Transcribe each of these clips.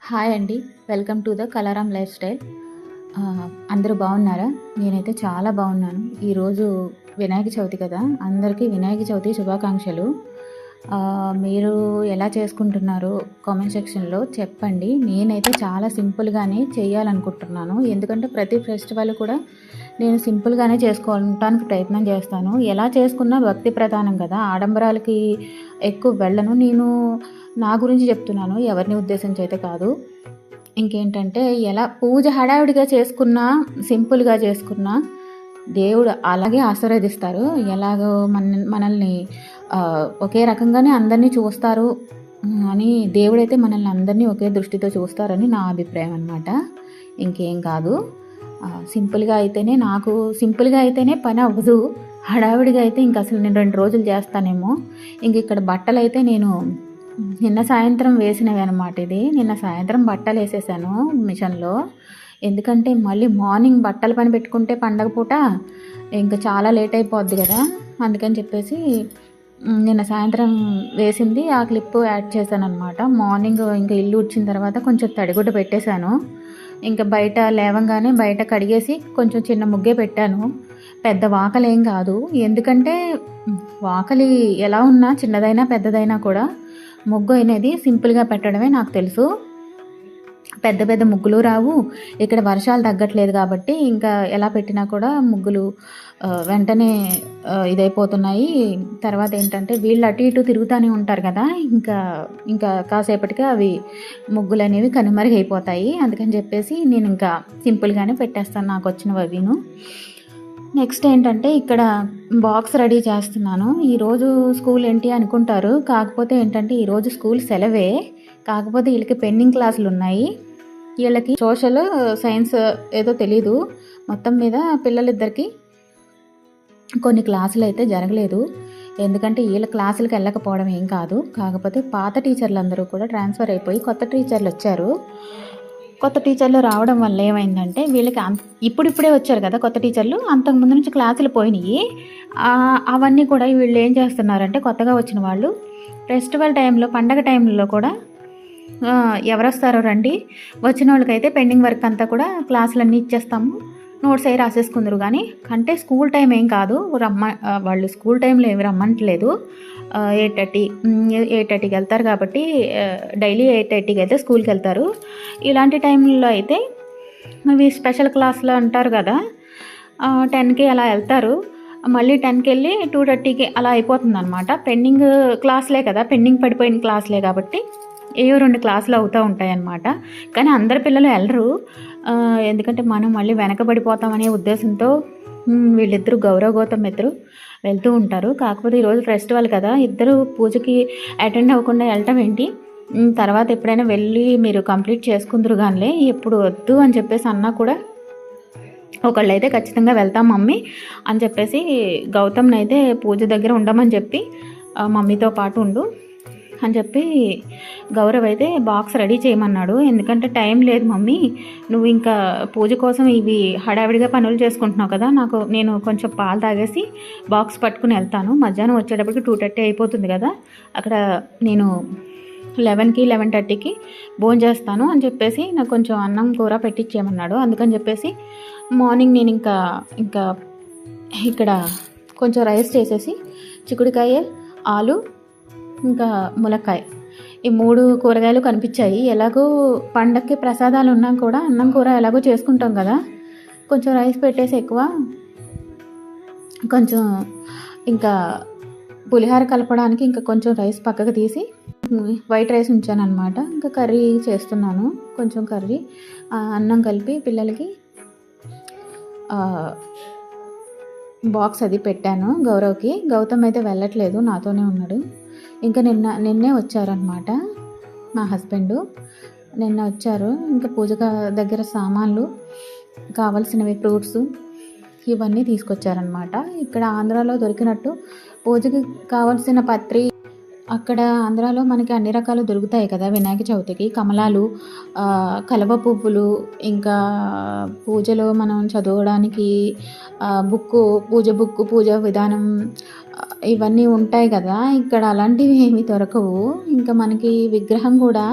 Hi అండి. Welcome to the Kalaram lifestyle. అందరూ బాగున్నారా? నేనైతే చాలా బాగున్నాను. ఈరోజు వినాయక చవితి కదా! అందరికీ వినాయక చవితి శుభాకాంక్షలు. మీరు ఎలా చేసుకుంటున్నారో కామెంట్ సెక్షన్‌లో చెప్పండి. నేనైతే చాలా సింపుల్‌గానే చేయాలనుకుంటున్నాను. ఎందుకంటే ప్రతి ఫెస్టివల్ కూడా నేను సింపుల్‌గానే చేసుకోవటానికి ప్రయత్నం చేస్తాను. ఎలా చేసుకున్నా భక్తి ప్రధానం కదా! ఆడంబరాలకి ఎక్కువ వెళ్ళను. నేను నా గురించి చెప్తున్నాను. ఎవరిని ఉద్దేశించి అయితే కాదు. ఇంకేంటంటే ఎలా పూజ హడావిడిగా చేసుకున్నా, సింపుల్‌గా చేసుకున్నా దేవుడు అలాగే ఆశీర్వదిస్తారు. ఎలాగో మనల్ని ఒకే రకంగానే అందరిని చూస్తారు అని దేవుడైతే మనల్ని అందరినీ ఒకే దృష్టితో చూస్తారని నా అభిప్రాయం అనమాట. ఇంకేం కాదు. సింపుల్‌గా అయితేనే పని అవ్వదు. హడావిడిగా అయితే ఇంక అసలు నేను 2 రోజులు చేస్తానేమో. ఇక్కడ బట్టలైతే నేను నిన్న సాయంత్రం వేసినవి అనమాట ఇది. నిన్న సాయంత్రం బట్టలేసేసాను మిషన్‌లో. ఎందుకంటే మళ్ళీ మార్నింగ్ బట్టల పని పెట్టుకుంటే పండగ పూట ఇంక చాలా లేట్ అయిపోద్ది గదా! అందుకని చెప్పేసి నిన్న సాయంత్రం వేసింది ఆ క్లిప్ యాడ్ చేశాననమాట. మార్నింగ్ ఇంక ఇల్లు ఊడ్చిన తర్వాత కొంచెం తడిగుడ్డ పెట్టేశాను. ఇంక బయట లేవంగానే బయట కడిగేసి కొంచెం చిన్న ముగ్గే పెట్టాను. పెద్ద వాకలేం కాదు. ఎందుకంటే వాకలి ఎలా ఉన్నా చిన్నదైనా పెద్దదైనా కూడా ముగ్గు అనేది సింపుల్గా పెట్టడమే నాకు తెలుసు. పెద్ద పెద్ద ముగ్గులు రావు. ఇక్కడ వర్షాలు తగ్గట్లేదు కాబట్టి ఇంకా ఎలా పెట్టినా కూడా ముగ్గులు వెంటనే ఇదైపోతున్నాయి. తర్వాత ఏంటంటే వీళ్ళు అటు ఇటు తిరుగుతూనే ఉంటారు కదా! ఇంకా కాసేపటికి అవి ముగ్గులు అనేవి కనుమరుగైపోతాయి. అందుకని చెప్పేసి నేను ఇంకా సింపుల్గానే పెట్టేస్తాను నాకు వచ్చినవి అవిను. నెక్స్ట్ ఏంటంటే ఇక్కడ బాక్స్ రెడీ చేస్తున్నాను. ఈరోజు స్కూల్ ఏంటి అనుకుంటారు. కాకపోతే ఏంటంటే ఈరోజు స్కూల్ సెలవే. కాకపోతే వీళ్ళకి పెండింగ్ క్లాసులు ఉన్నాయి. వీళ్ళకి సోషల్ సైన్స్ ఏదో తెలీదు. మొత్తం మీద పిల్లలిద్దరికి కొన్ని క్లాసులు అయితే జరగలేదు. ఎందుకంటే వీళ్ళ క్లాసులకు వెళ్ళకపోవడం ఏం కాదు. కాకపోతే పాత టీచర్లు అందరూ కూడా ట్రాన్స్ఫర్ అయిపోయి కొత్త టీచర్లు వచ్చారు. కొత్త టీచర్లు రావడం వల్ల ఏమైందంటే వీళ్ళకి ఇప్పుడిప్పుడే వచ్చారు కదా కొత్త టీచర్లు. అంతకుముందు నుంచి క్లాసులు పోయినాయి. అవన్నీ కూడా వీళ్ళు ఏం చేస్తున్నారంటే కొత్తగా వచ్చిన వాళ్ళు ఫెస్టివల్ టైంలో పండగ టైంలో కూడా ఎవరొస్తారో రండి, వచ్చిన వాళ్ళకైతే పెండింగ్ వర్క్ అంతా కూడా క్లాసులన్నీ ఇచ్చేస్తాము, నోట్స్ అవి రాసేసుకుందరు. కానీ అంటే స్కూల్ టైం ఏం కాదు, వాళ్ళు స్కూల్ టైంలో ఏమి రమ్మనట్లేదు. 8:30కి వెళ్తారు కాబట్టి డైలీ 8:30కి అయితే స్కూల్కి వెళ్తారు. ఇలాంటి టైంలో అయితే ఇవి స్పెషల్ క్లాసులు అంటారు కదా, 10కి అలా వెళ్తారు. మళ్ళీ 10కి వెళ్ళి 2:30కి అలా అయిపోతుంది అనమాట. పెండింగ్ క్లాసులే కదా, పెండింగ్ పడిపోయిన క్లాసులే కాబట్టి ఏవో 2 క్లాసులు అవుతూ ఉంటాయన్నమాట. కానీ అందరు పిల్లలు వెళ్ళరు. ఎందుకంటే మనం మళ్ళీ వెనకబడిపోతామనే ఉద్దేశంతో వీళ్ళిద్దరూ గౌరవ్ గౌతమ్ ఇద్దరు వెళ్తూ ఉంటారు. కాకపోతే ఈరోజు ఫెస్టివల్ కదా, ఇద్దరు పూజకి అటెండ్ అవ్వకుండా వెళ్ళటం ఏంటి, తర్వాత ఎప్పుడైనా వెళ్ళి మీరు కంప్లీట్ చేసుకుందరు కానిలే, ఎప్పుడు వద్దు అని చెప్పేసి అన్నా కూడా ఒకళ్ళైతే ఖచ్చితంగా వెళ్తాం మమ్మీ అని చెప్పేసి గౌతమ్ని అయితే పూజ దగ్గర ఉండమని చెప్పి మమ్మీతో పాటు ఉండు అని చెప్పి గౌరవ్ అయితే బాక్స్ రెడీ చేయమన్నాడు. ఎందుకంటే టైం లేదు మమ్మీ, నువ్వు ఇంకా పూజ కోసం ఇవి హడావిడిగా పనులు చేసుకుంటున్నావు కదా, నేను కొంచెం పాలు తాగేసి బాక్స్ పట్టుకుని వెళ్తాను, మధ్యాహ్నం వచ్చేటప్పటికి 2:30 అయిపోతుంది కదా, అక్కడ నేను 11కి 11:30కి భోజనం చేస్తాను అని చెప్పేసి నాకు కొంచెం అన్నం కూర పెట్టించేయమన్నాడు. అందుకని చెప్పేసి మార్నింగ్ నేను ఇంకా ఇక్కడ కొంచెం రైస్ చేసేసి చిక్కుడుకాయ, ఆలు, ఇంకా ములక్కాయ, ఈ 3 కూరగాయలు కనిపించాయి. ఎలాగో పండక్కి ప్రసాదాలు ఉన్నా కూడా అన్నం కూర ఎలాగో చేసుకుంటాం కదా, కొంచెం రైస్ పెట్టేసి ఎక్కువ కొంచెం ఇంకా పులిహోర కలపడానికి ఇంకా కొంచెం రైస్ పక్కకు తీసి వైట్ రైస్ ఉంచాను అనమాట. ఇంకా కర్రీ చేస్తున్నాను, కొంచెం కర్రీ అన్నం కలిపి పిల్లలకి బాక్స్ అది పెట్టాను గౌరవ్కి. గౌతమ్ అయితే వెళ్ళట్లేదు, నాతోనే ఉన్నాడు. ఇంకా నిన్నే వచ్చారనమాట మా హస్బెండు, నిన్న వచ్చారు. ఇంకా పూజ దగ్గర సామాన్లు కావాల్సినవి ఫ్రూట్స్ ఇవన్నీ తీసుకొచ్చారనమాట. ఇక్కడ ఆంధ్రాలో దొరికినట్టు పూజకి కావాల్సిన పత్రి, అక్కడ ఆంధ్రాలో మనకి అన్ని రకాలు దొరుకుతాయి కదా వినాయక చవితికి. కమలాలు, కలవ పువ్వులు, ఇంకా పూజలో మనం చదవడానికి పూజ బుక్కు, పూజ విధానం ఇవన్నీ ఉంటాయి కదా. ఇక్కడ అలాంటివి ఏమీ దొరకవు. ఇంకా మనకి విగ్రహం కూడా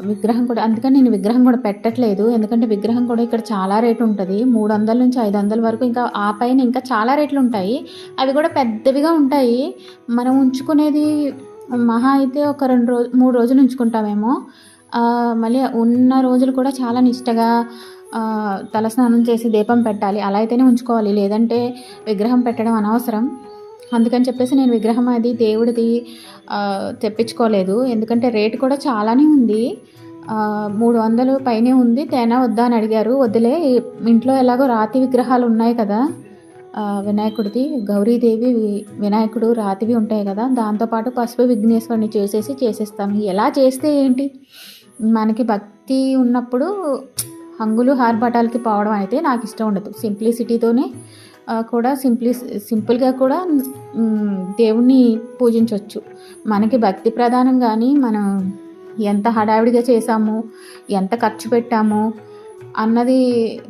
విగ్రహం కూడా అందుకని నేను విగ్రహం కూడా పెట్టట్లేదు. ఎందుకంటే విగ్రహం కూడా ఇక్కడ చాలా రేటు ఉంటుంది. 300-500 వరకు, ఇంకా ఆ పైన ఇంకా చాలా రేట్లు ఉంటాయి. అవి కూడా పెద్దవిగా ఉంటాయి. మనం ఉంచుకునేది మహా అయితే ఒక 3 రోజులు ఉంచుకుంటామేమో. మళ్ళీ ఉన్న రోజులు కూడా చాలా నిష్టగా తలస్నానం చేసి దీపం పెట్టాలి. అలా అయితేనే ఉంచుకోవాలి. లేదంటే విగ్రహం పెట్టడం అనవసరం. అందుకని చెప్పేసి నేను విగ్రహం అది దేవుడిది తెప్పించుకోలేదు. ఎందుకంటే రేటు కూడా చాలానే ఉంది. 300 పైనే ఉంది. తేనా వద్దా అని అడిగారు. వద్దులే, ఇంట్లో ఎలాగో రాతి విగ్రహాలు ఉన్నాయి కదా, వినాయకుడిది, గౌరీదేవి, వినాయకుడు రాతివి ఉంటాయి కదా, దాంతోపాటు పసుపు విఘ్నేశ్వరుని చేసేస్తాము. ఎలా చేస్తే ఏంటి, మనకి భక్తి ఉన్నప్పుడు హంగులు హార్బాటాలకి పోవడం అయితే నాకు ఇష్టం ఉండదు. సింప్లిసిటీతోనే కూడా సింపుల్గా కూడా దేవుణ్ణి పూజించవచ్చు. మనకి భక్తి ప్రధానం, కానీ మనం ఎంత హడావిడిగా చేసాము, ఎంత ఖర్చు పెట్టాము అన్నది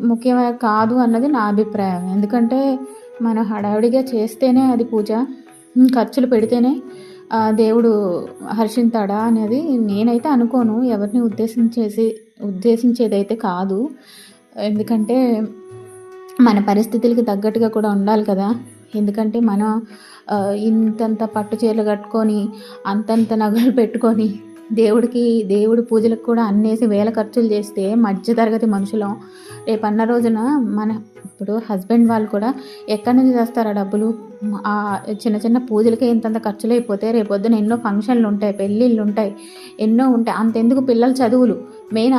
ముఖ్యమే కాదు అన్నది నా అభిప్రాయం. ఎందుకంటే మనం హడావిడిగా చేస్తేనే అది పూజ, ఖర్చులు పెడితేనే దేవుడు హర్షింతాడా అనేది నేనైతే అనుకోను. ఎవరిని ఉద్దేశించేదైతే కాదు. ఎందుకంటే మన పరిస్థితులకి తగ్గట్టుగా కూడా ఉండాలి కదా. ఎందుకంటే మనం ఇంతంత పట్టు చీరలు కట్టుకొని అంతంత నగలు పెట్టుకొని దేవుడి పూజలకు కూడా అన్నేసి వేల ఖర్చులు చేస్తే మధ్యతరగతి మనుషులం. రేపన్న రోజున ఇప్పుడు హస్బెండ్ వాళ్ళు కూడా ఎక్కడి నుంచి చేస్తారా డబ్బులు? చిన్న చిన్న పూజలకే ఇంతంత ఖర్చులు అయిపోతే రేపొద్దున ఎన్నో ఫంక్షన్లు ఉంటాయి, పెళ్ళిళ్ళు ఉంటాయి, ఎన్నో ఉంటాయి. అంతెందుకు పిల్లల చదువులు మెయిన్.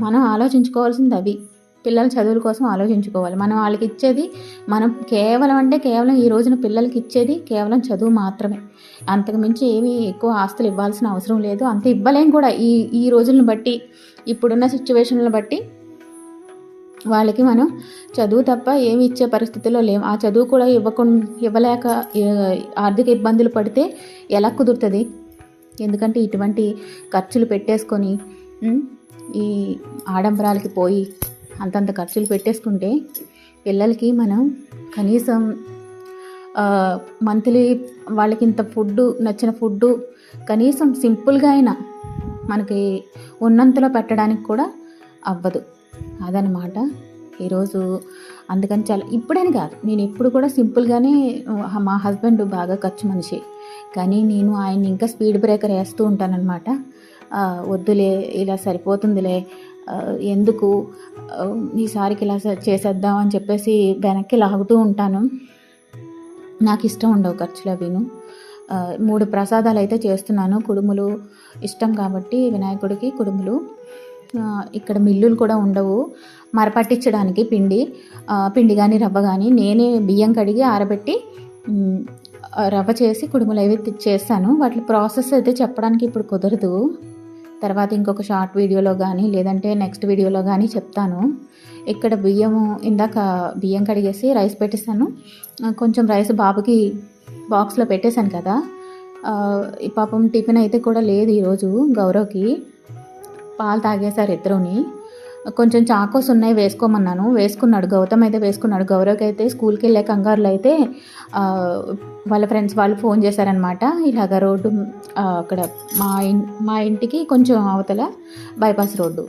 మనం ఆలోచించుకోవాల్సింది అవి. పిల్లల చదువుల కోసం ఆలోచించుకోవాలి. మనం వాళ్ళకి ఇచ్చేది కేవలం ఈ రోజున పిల్లలకి ఇచ్చేది కేవలం చదువు మాత్రమే. అంతకు మించి ఏమీ ఎక్కువ ఆస్తులు ఇవ్వాల్సిన అవసరం లేదు. అంత ఇవ్వలేం కూడా. ఈ రోజులను బట్టి, ఇప్పుడున్న సిచ్యువేషన్లను బట్టి వాళ్ళకి మనం చదువు తప్ప ఏమి ఇచ్చే పరిస్థితిలో లేము. ఆ చదువు కూడా ఇవ్వలేక ఆర్థిక ఇబ్బందులు పడితే ఎలా కుదురుతుంది? ఎందుకంటే ఇటువంటి ఖర్చులు పెట్టేసుకొని ఈ ఆడంబరాలకి పోయి అంతంత ఖర్చులు పెట్టేసుకుంటే పిల్లలకి మనం కనీసం మంత్లీ వాళ్ళకి ఇంత నచ్చిన ఫుడ్డు కనీసం సింపుల్గా అయినా మనకి ఉన్నంతలో పెట్టడానికి కూడా అవ్వదు. అదనమాట ఈరోజు. అందుకని ఇప్పుడని కాదు, నేను ఎప్పుడు కూడా సింపుల్గానే. మా హస్బెండ్ బాగా ఖర్చు మనిషి, కానీ నేను ఆయన్ని ఇంకా స్పీడ్ బ్రేకర్ వేస్తూ ఉంటానన్నమాట. వద్దులే, ఇలా సరిపోతుందిలే, ఎందుకు ఈసారికి ఇలా చేసేద్దాం అని చెప్పేసి వెనక్కి లాగుతూ ఉంటాను. నాకు ఇష్టం ఉండవు ఖర్చులు అవిను. 3 ప్రసాదాలు అయితే చేస్తున్నాను. కుడుములు ఇష్టం కాబట్టి వినాయకుడికి కుడుములు. ఇక్కడ మిల్లులు కూడా ఉండవు మరపట్టించడానికి పిండి కానీ రవ్వ కానీ. నేనే బియ్యం కడిగి ఆరబెట్టి రవ్వ చేసి కుడుములు అవి చేస్తాను. వాటి ప్రాసెస్ అయితే చెప్పడానికి ఇప్పుడు కుదరదు. తర్వాత ఇంకొక షార్ట్ వీడియోలో కానీ లేదంటే నెక్స్ట్ వీడియోలో కానీ చెప్తాను. ఇక్కడ ఇందాక బియ్యం కడిగేసి రైస్ పెట్టేసాను. కొంచెం రైస్ బాబుకి బాక్స్లో పెట్టేశాను కదా. ఈ పాపం టిఫిన్ అయితే కూడా లేదు ఈరోజు. గౌరవ్కి పాలు తాగేశారు ఇద్దరుని. కొంచెం చాకోస్ ఉన్నాయి వేసుకోమన్నాను, వేసుకున్నాడు. గౌతమ్ అయితే వేసుకున్నాడు. గౌరవ్కి అయితే స్కూల్కి వెళ్ళే కంగారులో అయితే వాళ్ళ ఫ్రెండ్స్ వాళ్ళు ఫోన్ చేశారనమాట. ఇలాగ రోడ్డు అక్కడ మా ఇంటికి కొంచెం అవతల బైపాస్ రోడ్డు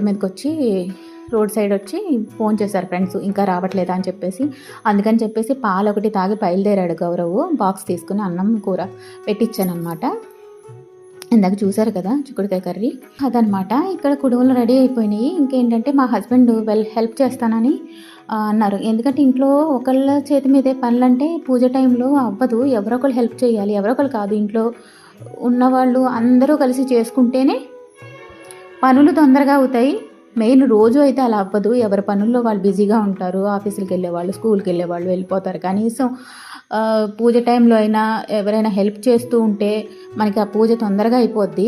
మీదకి వచ్చి రోడ్ సైడ్ వచ్చి ఫోన్ చేశారు ఫ్రెండ్స్, ఇంకా రావట్లేదా అని చెప్పేసి. అందుకని చెప్పేసి పాలు ఒకటి తాగి బయలుదేరాడు గౌరవ్. బాక్స్ తీసుకుని అన్నం కూర పెట్టించాను అనమాట. ఇందాక చూసారు కదా చిక్కుడుకాయ కర్రీ, అదనమాట. ఇక్కడ కుడుములు రెడీ అయిపోయినాయి. ఇంకేంటంటే మా హస్బెండ్ హెల్ప్ చేస్తానని అన్నారు. ఎందుకంటే ఇంట్లో ఒకళ్ళ చేతి మీదే పనులంటే పూజ టైంలో అవ్వదు. ఎవరో ఒకళ్ళు హెల్ప్ చేయాలి. ఎవరో ఒకళ్ళు కాదు, ఇంట్లో ఉన్నవాళ్ళు అందరూ కలిసి చేసుకుంటేనే పనులు తొందరగా అవుతాయి. మెయిన్ రోజు అయితే అలా అవ్వదు. ఎవరి పనుల్లో వాళ్ళు బిజీగా ఉంటారు. ఆఫీసులకు వెళ్ళేవాళ్ళు, స్కూల్కి వెళ్ళేవాళ్ళు వెళ్ళిపోతారు. కనీసం పూజ టైంలో అయినా ఎవరైనా హెల్ప్ చేస్తూ ఉంటే మనకి ఆ పూజ తొందరగా అయిపోద్ది.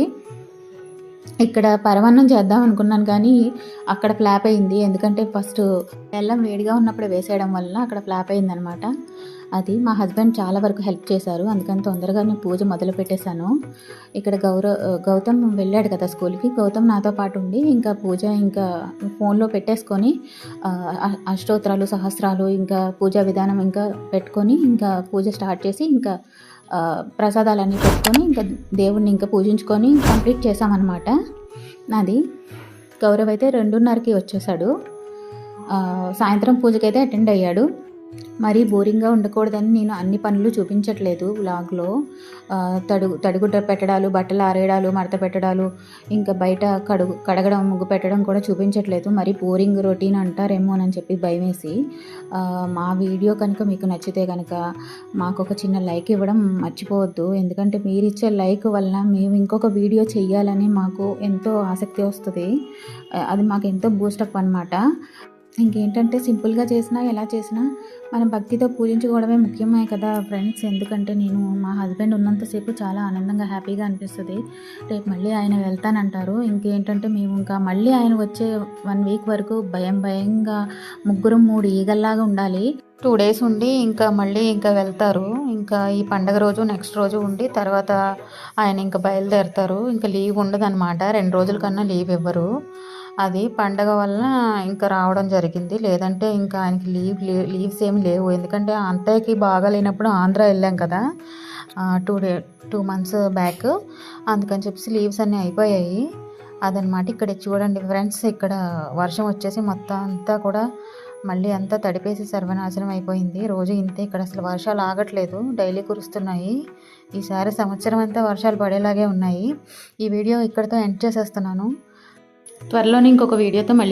ఇక్కడ పరమాన్నం చేద్దాం అనుకున్నాను కానీ అక్కడ ఫ్లాప్ అయింది. ఎందుకంటే ఫస్ట్ బెల్లం వేడిగా ఉన్నప్పుడు వేసేయడం వల్ల అక్కడ ఫ్లాప్ అయిందనమాట. అది మా హస్బెండ్ చాలా వరకు హెల్ప్ చేశారు. అందుకని తొందరగా నేను పూజ మొదలు పెట్టేశాను. ఇక్కడ గౌతమ్ వెళ్ళాడు కదా స్కూల్కి. గౌతమ్ నాతో పాటు ఉండి ఇంకా పూజ ఇంకా ఫోన్లో పెట్టేసుకొని అష్టోత్తరాలు, సహస్రాలు, ఇంకా పూజా విధానం ఇంకా పెట్టుకొని ఇంకా పూజ స్టార్ట్ చేసి ఇంకా ప్రసాదాలన్నీ పెట్టుకొని ఇంకా దేవుడిని ఇంకా పూజించుకొని కంప్లీట్ చేసామన్నమాట. అది గౌరవ్ అయితే 2:30కి వచ్చేసాడు. సాయంత్రం పూజకైతే అటెండ్ అయ్యాడు. మరీ బోరింగ్గా ఉండకూడదని నేను అన్ని పనులు చూపించట్లేదు వ్లాగ్లో. తడిగుడ్డ పెట్టడాలు, బట్టలు ఆరేయడాలు, మడత పెట్టడాలు, ఇంకా బయట కడగడం, ముగ్గు పెట్టడం కూడా చూపించట్లేదు. మరీ బోరింగ్ రొటీన్ అంటారేమోనని చెప్పి భయమేసి. మా వీడియో కనుక మీకు నచ్చితే కనుక మాకు ఒక చిన్న లైక్ ఇవ్వడం మర్చిపోవద్దు. ఎందుకంటే మీరిచ్చే లైక్ వలన మేము ఇంకొక వీడియో చెయ్యాలని మాకు ఎంతో ఆసక్తి వస్తుంది. అది మాకు ఎంతో బూస్టప్ అనమాట. ఇంకేంటంటే సింపుల్గా చేసినా ఎలా చేసినా మనం భక్తితో పూజించుకోవడమే ముఖ్యమే కదా ఫ్రెండ్స్. ఎందుకంటే నేను మా హస్బెండ్ ఉన్నంతసేపు చాలా ఆనందంగా హ్యాపీగా అనిపిస్తుంది. రేపు మళ్ళీ ఆయన వెళ్తానంటారు. ఇంకేంటంటే మేము ఇంకా మళ్ళీ ఆయన వచ్చే 1 వీక్ వరకు భయంగా 3 ఈగల్లాగా ఉండాలి. 2 డేస్ ఉండి ఇంకా మళ్ళీ ఇంకా వెళ్తారు. ఇంకా ఈ పండగ రోజు నెక్స్ట్ రోజు ఉండి తర్వాత ఆయన ఇంకా బయలుదేరుతారు. ఇంకా లీవ్ ఉండదన్నమాట. 2 రోజుల కన్నా లీవ్ ఇవ్వరు. అది పండగ వలన ఇంకా రావడం జరిగింది. లేదంటే ఇంకా ఆయనకి లీవ్స్ ఏమి లేవు. ఎందుకంటే అంతయ్యకి బాగాలేనప్పుడు ఆంధ్ర వెళ్ళాం కదా 2 మంత్స్ బ్యాక్. అందుకని చెప్పేసి లీవ్స్ అన్నీ అయిపోయాయి. అదనమాట. ఇక్కడ చూడండి ఫ్రెండ్స్, ఇక్కడ వర్షం వచ్చేసి మొత్తం అంతా కూడా మళ్ళీ అంతా తడిపేసి సర్వనాశనం అయిపోయింది. రోజు ఇంతే. ఇక్కడ అసలు వర్షాలు ఆగట్లేదు, డైలీ కురుస్తున్నాయి. ఈసారి సంవత్సరం అంతా వర్షాలు పడేలాగే ఉన్నాయి. ఈ వీడియో ఇక్కడితో ఎండ్ చేసేస్తున్నాను. త్వరలోనే ఇంకొక వీడియోతో మళ్ళీ